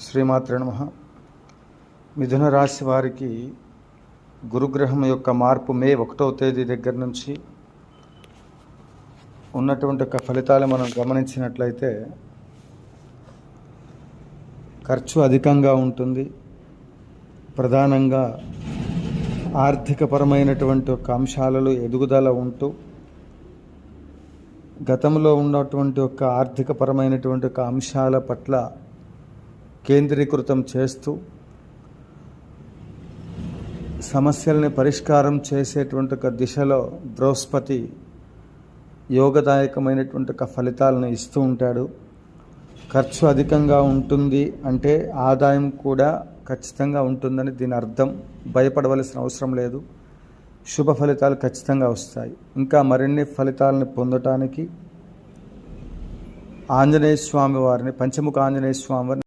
శ్రీమాత్రే నమః. మిథున రాశి వారికి గురుగ్రహం యొక్క మార్పు మే 1వ తేదీ దగ్గర నుంచి ఉన్నటువంటి ఫలితాలు మనం గమనించినట్లయితే ఖర్చు అధికంగా ఉంటుంది. ప్రధానంగా ఆర్థికపరమైనటువంటి ఒక అంశాలలో ఎదుగుదల ఉంటూ గతంలో ఉన్నటువంటి ఒక ఆర్థికపరమైనటువంటి ఒక అంశాల పట్ల కేంద్రీకృతం చేస్తూ సమస్యల్ని పరిష్కారం చేసేటువంటి ఒక దిశలో బృహస్పతి యోగదాయకమైనటువంటి ఒక ఫలితాలను ఇస్తూ ఉంటాడు. ఖర్చు అధికంగా ఉంటుంది అంటే ఆదాయం కూడా ఖచ్చితంగా ఉంటుందని దీని అర్థం. భయపడవలసిన అవసరం లేదు. శుభ ఫలితాలు ఖచ్చితంగా వస్తాయి. ఇంకా మరిన్ని ఫలితాలను పొందటానికి ఆంజనేయ స్వామి వారిని, పంచముఖ ఆంజనేయ స్వామి వారిని